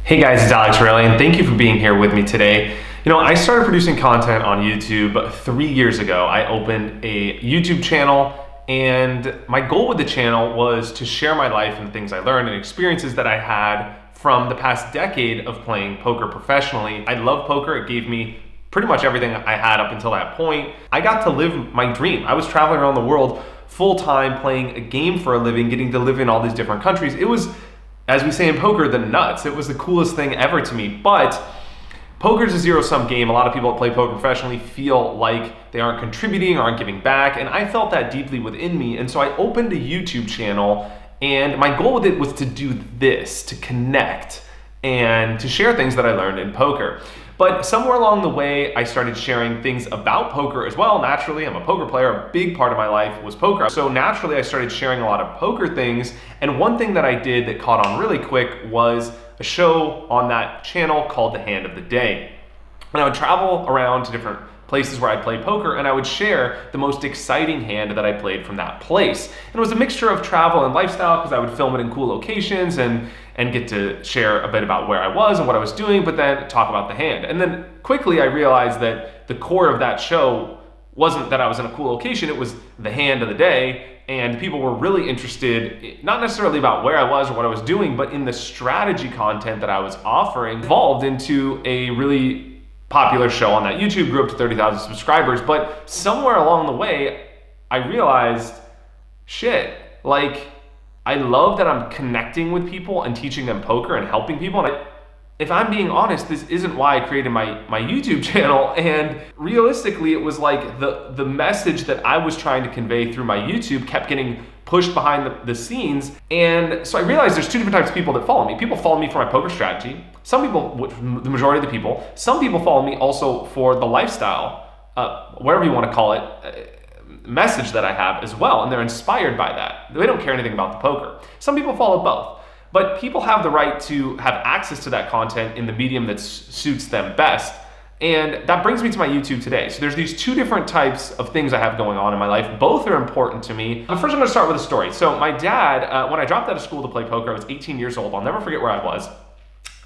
Hey guys, it's Alex Torelli, and thank you for being here with me today. I started producing content on YouTube 3 years ago. I opened a YouTube channel, and my goal with the channel was to share my life and the things I learned and experiences that I had from the past decade of playing poker professionally. I love poker. It gave me pretty much everything I had up until that point. I got to live my dream. I was traveling around the world full-time, playing a game for a living, getting to live in all these different countries. It was, as we say in poker, the nuts. It was the coolest thing ever to me. But poker is a zero-sum game. A lot of people that play poker professionally feel like they aren't contributing, aren't giving back, and I felt that deeply within me. And so I opened a YouTube channel, and my goal with it was to do this, to connect and to share things that I learned in poker. But somewhere along the way, I started sharing things about poker as well. Naturally, I'm a poker player. A big part of my life was poker. So naturally, I started sharing a lot of poker things. And one thing that I did that caught on really quick was a show on that channel called The Hand of the Day. And I would travel around to different places where I play poker, and I would share the most exciting hand that I played from that place. And it was a mixture of travel and lifestyle, because I would film it in cool locations and get to share a bit about where I was and what I was doing, but then talk about the hand. And then quickly I realized that the core of that show wasn't that I was in a cool location, it was the hand of the day. And people were really interested, not necessarily about where I was or what I was doing, but in the strategy content that I was offering. Evolved into a really popular show on that YouTube, grew up to 30,000 subscribers. But somewhere along the way, I realized, I love that I'm connecting with people and teaching them poker and helping people. And if I'm being honest, this isn't why I created my YouTube channel. And realistically, it was like the message that I was trying to convey through my YouTube kept getting pushed behind the scenes. And so I realized there's two different types of people that follow me. People follow me for my poker strategy. Some people, the majority of the people, some people follow me also for the lifestyle, whatever you want to call it, message that I have as well, and they're inspired by that. They don't care anything about the poker. Some people follow both, but people have the right to have access to that content in the medium that suits them best. And that brings me to my YouTube today. So there's these two different types of things I have going on in my life. Both are important to me. But first I'm gonna start with a story. So my dad, when I dropped out of school to play poker, I was 18 years old. I'll never forget where I was.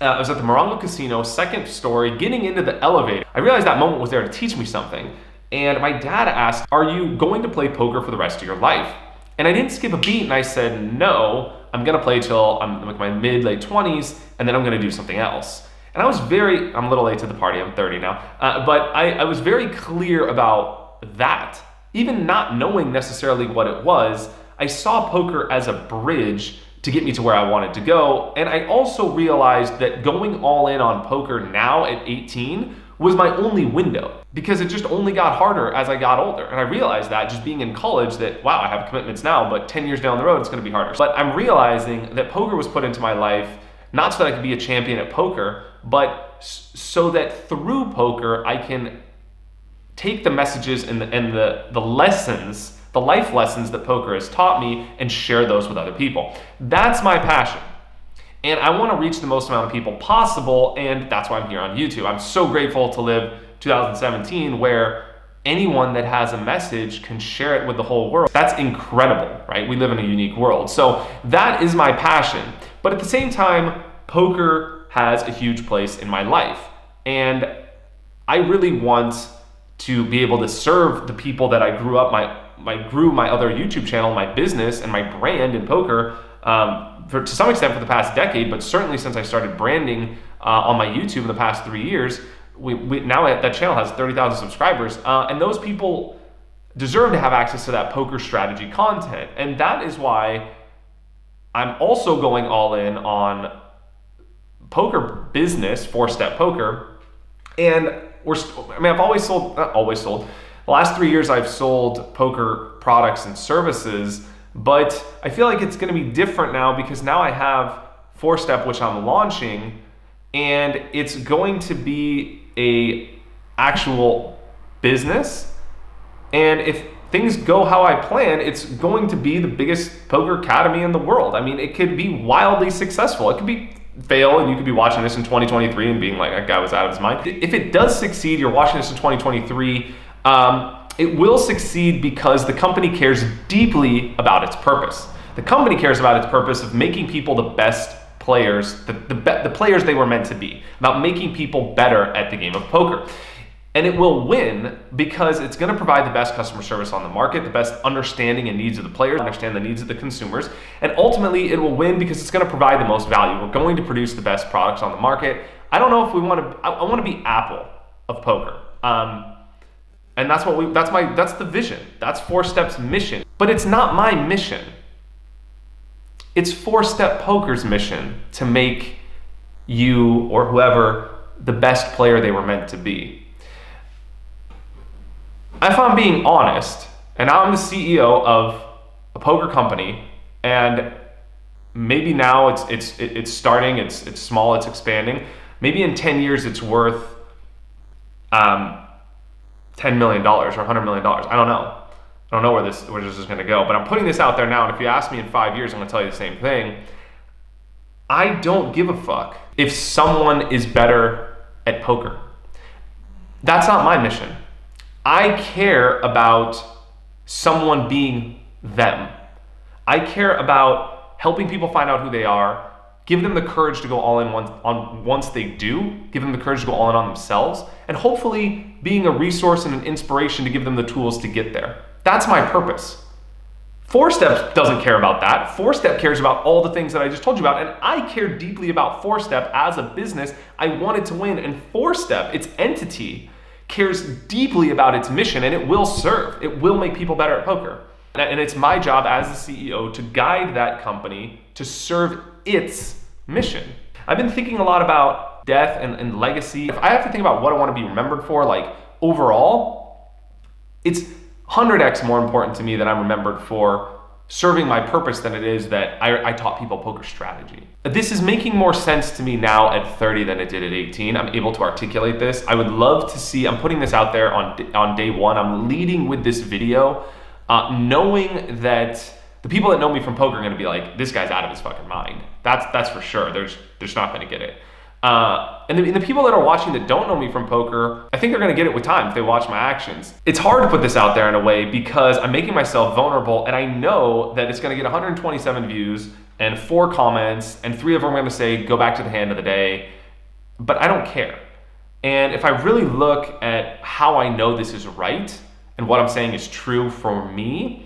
I was at the Morongo Casino, second story, getting into the elevator. I realized that moment was there to teach me something. And my dad asked, "Are you going to play poker for the rest of your life?" And I didn't skip a beat, and I said, "No, I'm gonna play till I'm like my late 20s, and then I'm gonna do something else." And I'm a little late to the party, I'm 30 now, but I was very clear about that. Even not knowing necessarily what it was, I saw poker as a bridge to get me to where I wanted to go. And I also realized that going all in on poker now at 18 was my only window, because it just only got harder as I got older. And I realized that just being in college that, wow, I have commitments now, but 10 years down the road, it's gonna be harder. But I'm realizing that poker was put into my life, not so that I could be a champion at poker, but so that through poker, I can take the messages and the lessons, the life lessons that poker has taught me, and share those with other people. That's my passion. And I want to reach the most amount of people possible, and that's why I'm here on YouTube. I'm so grateful to live 2017, where anyone that has a message can share it with the whole world. That's incredible, right? We live in a unique world. So that is my passion. But at the same time, poker has a huge place in my life. And I really want to be able to serve the people that I grew up, grew my other YouTube channel, my business, and my brand in poker, to some extent for the past decade, but certainly since I started branding on my YouTube in the past 3 years, now that channel has 30,000 subscribers, and those people deserve to have access to that poker strategy content. And that is why I'm also going all in on poker business, 4-step poker. And I've always sold, not always sold, the last 3 years I've sold poker products and services, but I feel like it's gonna be different now, because now I have 4-step, which I'm launching, and it's going to be a actual business. And if things go how I plan, it's going to be the biggest poker academy in the world. I mean, it could be wildly successful. It could be fail, and you could be watching this in 2023 and being like, that guy was out of his mind. If it does succeed, you're watching this in 2023, it will succeed because the company cares deeply about its purpose. The company cares about its purpose of making people the best players, the players they were meant to be, about making people better at the game of poker. And it will win because it's going to provide the best customer service on the market, the best understanding and needs of the players, understand the needs of the consumers, and ultimately it will win because it's going to provide the most value. We're going to produce the best products on the market. I don't know if we want to. I want to be Apple of poker, and that's what that's the vision. That's 4Step's mission, but it's not my mission. It's 4Step Poker's mission to make you or whoever the best player they were meant to be. If I'm being honest, and I'm the CEO of a poker company, and maybe now it's starting, it's small, it's expanding. Maybe in 10 years it's worth $10 million or $100 million. I don't know. I don't know where this is going to go, but I'm putting this out there now. And if you ask me in 5 years, I'm going to tell you the same thing. I don't give a fuck if someone is better at poker. That's not my mission. I care about someone being them. I care about helping people find out who they are, give them the courage to go all in once they do, give them the courage to go all in on themselves, and hopefully being a resource and an inspiration to give them the tools to get there. That's my purpose. 4Step doesn't care about that. 4Step cares about all the things that I just told you about, and I care deeply about 4Step as a business. I want it to win, and 4Step, its entity, cares deeply about its mission, and it will serve. It will make people better at poker. And it's my job as the CEO to guide that company to serve its mission. I've been thinking a lot about death and legacy. If I have to think about what I want to be remembered for, like overall, it's 100x more important to me that I'm remembered for serving my purpose than it is that I taught people poker strategy. This is making more sense to me now at 30 than it did at 18. I'm able to articulate this. I would love to see, I'm putting this out there on day one. I'm leading with this video, knowing that the people that know me from poker are gonna be like, this guy's out of his fucking mind. That's for sure. They're just not gonna get it. And the people that are watching that don't know me from poker, I think they're gonna get it with time if they watch my actions. It's hard to put this out there in a way because I'm making myself vulnerable, and I know that it's gonna get 127 views and 4 comments, and 3 of them are gonna say, go back to the hand of the day, but I don't care. And if I really look at how I know this is right and what I'm saying is true for me,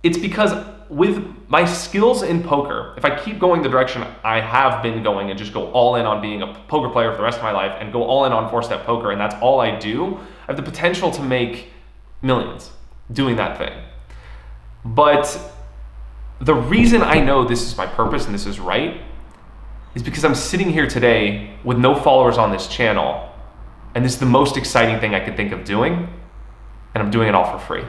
it's because with my skills in poker, if I keep going the direction I have been going and just go all in on being a poker player for the rest of my life and go all in on 4Step Poker, and that's all I do, I have the potential to make millions doing that thing. But the reason I know this is my purpose and this is right is because I'm sitting here today with no followers on this channel, and this is the most exciting thing I could think of doing, and I'm doing it all for free.